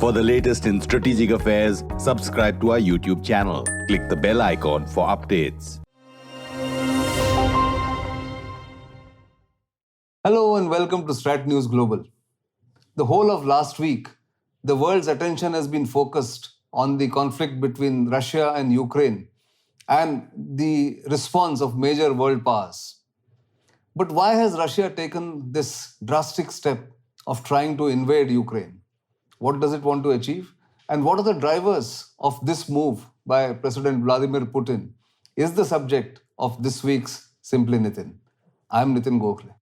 For the latest in strategic affairs, subscribe to our YouTube channel. Click the bell icon for updates. Hello and welcome to StratNews Global. The whole of last week, the world's attention has been focused on the conflict between Russia and Ukraine and the response of major world powers. But why has Russia taken this drastic step of trying to invade Ukraine? What does it want to achieve? And what are the drivers of this move by President Vladimir Putin is the subject of this week's Simply Nitin. I'm Nitin Gokhale.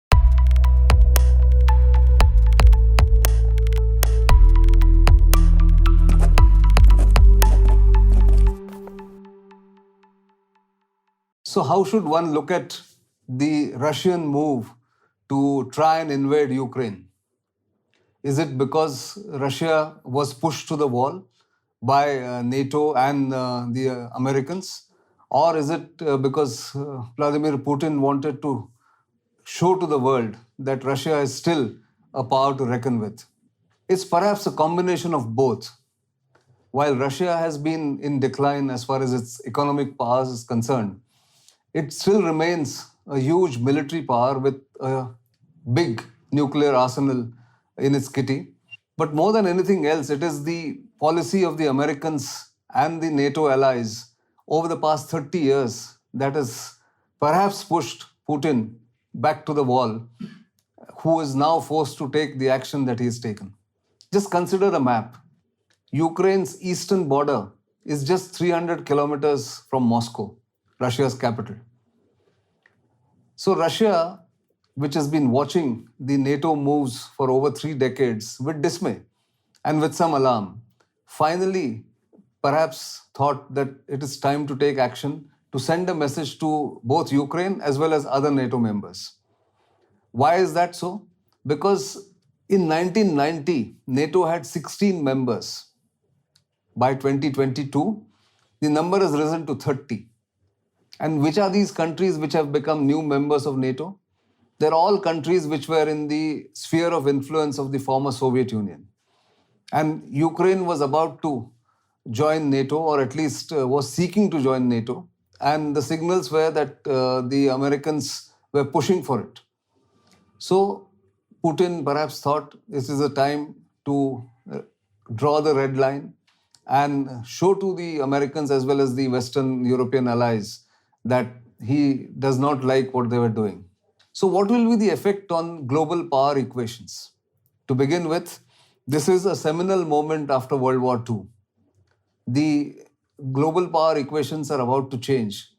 So how should one look at the Russian move to try and invade Ukraine? Is it because Russia was pushed to the wall by NATO and the Americans? Or is it because Vladimir Putin wanted to show to the world that Russia is still a power to reckon with? It's perhaps a combination of both. While Russia has been in decline as far as its economic powers is concerned, it still remains a huge military power with a big nuclear arsenal in its kitty. But more than anything else, it is the policy of the Americans and the NATO allies over the past 30 years that has perhaps pushed Putin back to the wall, who is now forced to take the action that he has taken. Just consider a map. Ukraine's eastern border is just 300 kilometers from Moscow, Russia's capital. So Russia, which has been watching the NATO moves for over 3 decades with dismay and with some alarm, finally perhaps thought that it is time to take action to send a message to both Ukraine as well as other NATO members. Why is that so? Because in 1990, NATO had 16 members. By 2022, the number has risen to 30. And which are these countries which have become new members of NATO? They're all countries which were in the sphere of influence of the former Soviet Union. And Ukraine was about to join NATO, or at least was seeking to join NATO. And the signals were that the Americans were pushing for it. So Putin perhaps thought this is a time to draw the red line and show to the Americans as well as the Western European allies that he does not like what they were doing. So what will be the effect on global power equations? To begin with, this is a seminal moment after World War II. The global power equations are about to change.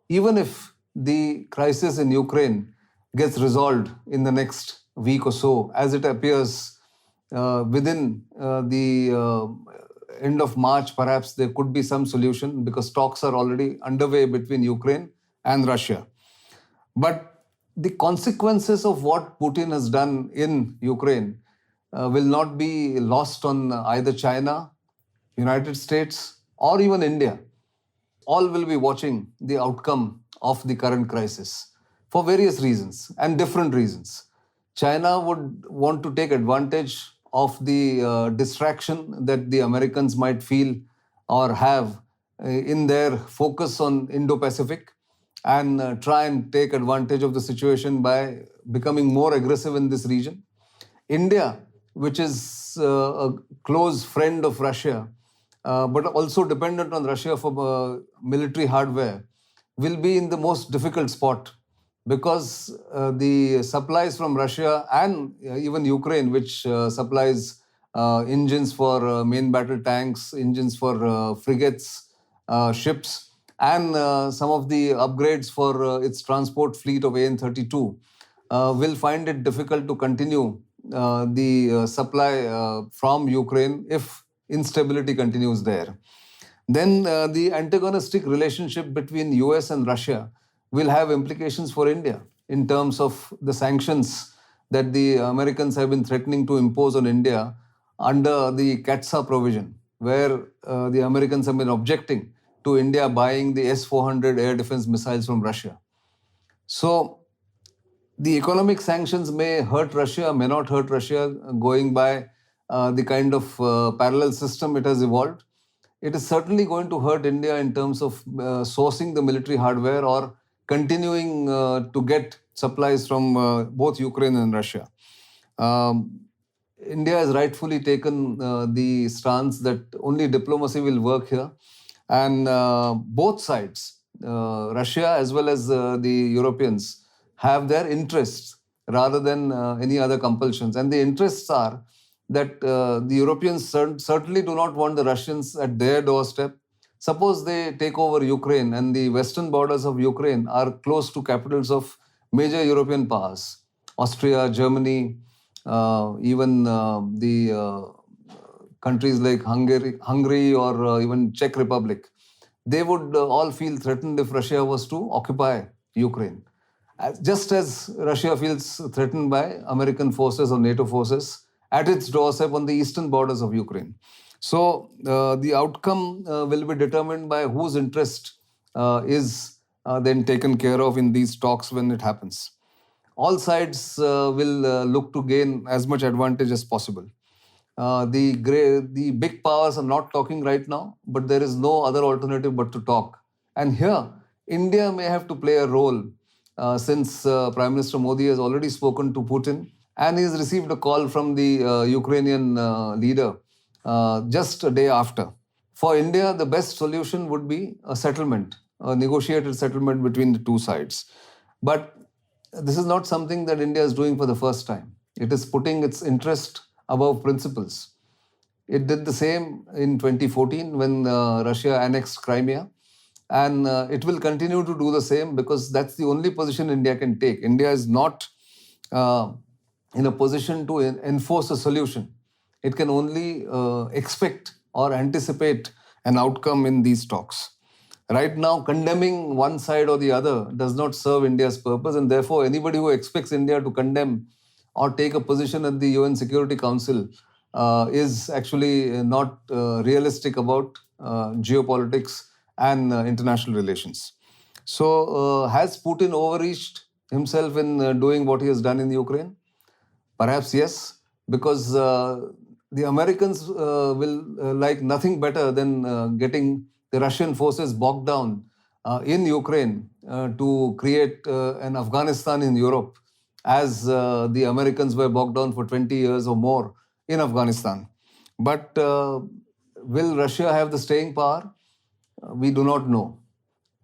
Even if the crisis in Ukraine gets resolved in the next week or so, as it appears within the end of March, perhaps there could be some solution because talks are already underway between Ukraine and Russia. But the consequences of what Putin has done in Ukraine will not be lost on either China, United States, or even India. All will be watching the outcome of the current crisis for various reasons and different reasons. China would want to take advantage of the distraction that the Americans might feel or have in their focus on Indo-Pacific and try and take advantage of the situation by becoming more aggressive in this region. India, which is a close friend of Russia, but also dependent on Russia for military hardware, will be in the most difficult spot because the supplies from Russia and even Ukraine, which supplies engines for main battle tanks, engines for frigates, ships, and some of the upgrades for its transport fleet of AN-32, will find it difficult to continue the supply from Ukraine if instability continues there. Then the antagonistic relationship between US and Russia will have implications for India in terms of the sanctions that the Americans have been threatening to impose on India under the CATSA provision, where the Americans have been objecting to India buying the S-400 air defense missiles from Russia. So the economic sanctions may hurt Russia, may not hurt Russia, going by the kind of parallel system it has evolved, it is certainly going to hurt India in terms of sourcing the military hardware or continuing to get supplies from both Ukraine and Russia. Um, India has rightfully taken the stance that only diplomacy will work here. And both sides, Russia as well as the Europeans, have their interests rather than any other compulsions. And the interests are that the Europeans certainly do not want the Russians at their doorstep. Suppose they take over Ukraine and the western borders of Ukraine are close to capitals of major European powers, Austria, Germany, even the countries like Hungary or even Czech Republic. They would all feel threatened if Russia was to occupy Ukraine. Just as Russia feels threatened by American forces or NATO forces at its doorstep on the eastern borders of Ukraine. So the outcome will be determined by whose interest is then taken care of in these talks when it happens. All sides will look to gain as much advantage as possible. The big powers are not talking right now, but there is no other alternative but to talk. And here, India may have to play a role since Prime Minister Modi has already spoken to Putin and he has received a call from the Ukrainian leader just a day after. For India, the best solution would be a settlement, a negotiated settlement between the two sides. But this is not something that India is doing for the first time. It is putting its interest above principles. It did the same in 2014 when Russia annexed Crimea. And it will continue to do the same because that's the only position India can take. India is not in a position to enforce a solution. It can only expect or anticipate an outcome in these talks. Right now, condemning one side or the other does not serve India's purpose, and therefore anybody who expects India to condemn or take a position at the UN Security Council is actually not realistic about geopolitics and international relations. So, has Putin overreached himself in doing what he has done in Ukraine? Perhaps yes, because the Americans will like nothing better than getting the Russian forces bogged down in Ukraine to create an Afghanistan in Europe, as the Americans were bogged down for 20 years or more in Afghanistan. But will Russia have the staying power? We do not know.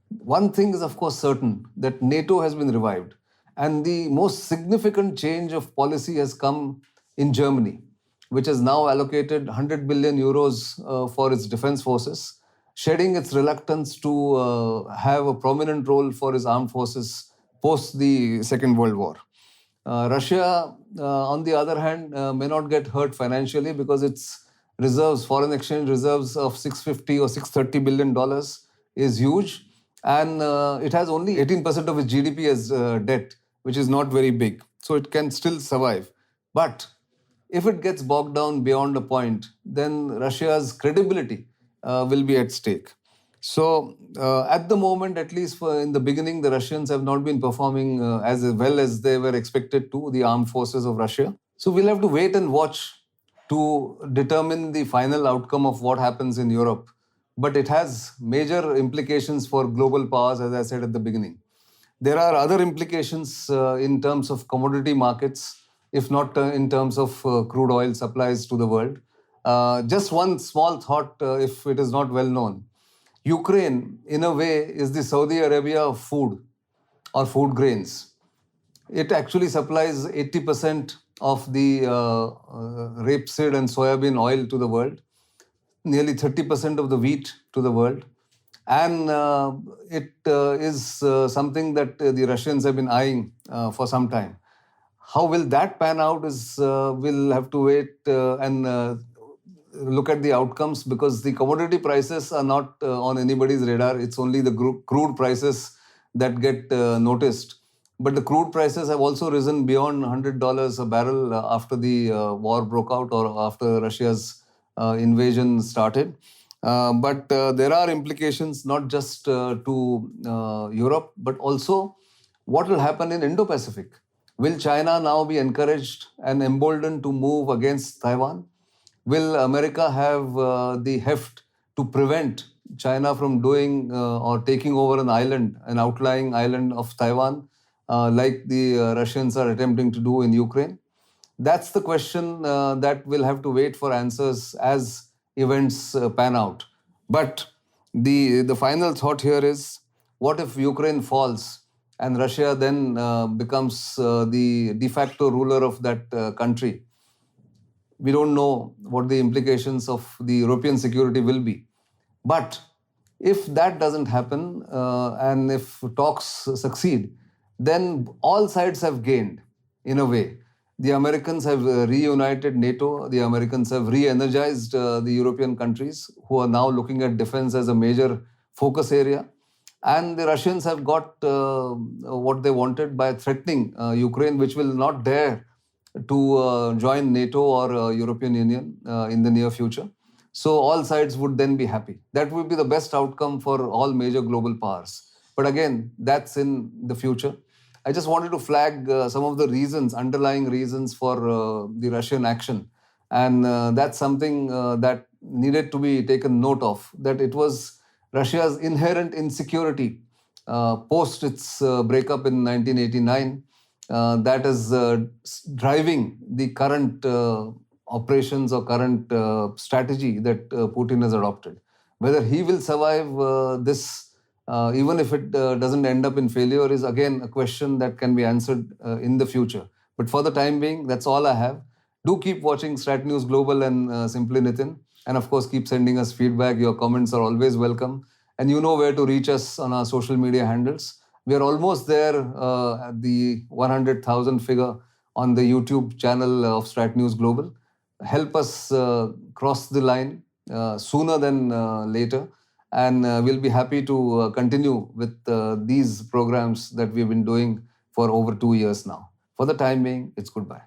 One thing is, of course, certain, that NATO has been revived. And the most significant change of policy has come in Germany, which has now allocated 100 billion euros for its defense forces, shedding its reluctance to have a prominent role for its armed forces post the Second World War. Russia, on the other hand, may not get hurt financially because its reserves, foreign exchange reserves of $650 or $630 billion is huge. And it has only 18% of its GDP as debt, which is not very big. So it can still survive. But if it gets bogged down beyond a point, then Russia's credibility will be at stake. So at the moment, at least in the beginning, the Russians have not been performing as well as they were expected to, the armed forces of Russia. So we'll have to wait and watch to determine the final outcome of what happens in Europe. But it has major implications for global powers, as I said at the beginning. There are other implications in terms of commodity markets, if not in terms of crude oil supplies to the world. Just one small thought, if it is not well known. Ukraine, in a way, is the Saudi Arabia of food or food grains. It actually supplies 80% of the rapeseed and soybean oil to the world, nearly 30% of the wheat to the world. And it is something that the Russians have been eyeing for some time. How will that pan out is we'll have to wait and look at the outcomes, because the commodity prices are not on anybody's radar. It's only the crude prices that get noticed. But the crude prices have also risen beyond $100 a barrel after the war broke out or after Russia's invasion started. But there are implications not just to Europe, but also what will happen in Indo-Pacific. Will China now be encouraged and emboldened to move against Taiwan? Will America have the heft to prevent China from doing or taking over an island, an outlying island of Taiwan, like the Russians are attempting to do in Ukraine? That's the question that we'll have to wait for answers as events pan out. But the final thought here is, what if Ukraine falls and Russia then becomes the de facto ruler of that country? We don't know what the implications of the European security will be. But if that doesn't happen and if talks succeed, then all sides have gained in a way. The Americans have reunited NATO. The Americans have re-energized the European countries who are now looking at defense as a major focus area. And the Russians have got what they wanted by threatening Ukraine, which will not dare to join NATO or European Union in the near future. So all sides would then be happy. That would be the best outcome for all major global powers. But again, that's in the future. I just wanted to flag some of the reasons, underlying reasons for the Russian action. And that's something that needed to be taken note of, that it was Russia's inherent insecurity post its breakup in 1989 that is driving the current operations or current strategy that Putin has adopted. Whether he will survive this, even if it doesn't end up in failure, is again a question that can be answered in the future. But for the time being, that's all I have. Do keep watching StratNews Global and Simply Nitin. And of course, keep sending us feedback. Your comments are always welcome. And you know where to reach us on our social media handles. We are almost there at the 100,000 figure on the YouTube channel of StratNews Global. Help us cross the line sooner than later. And we'll be happy to continue with these programs that we've been doing for over 2 years now. For the time being, it's goodbye.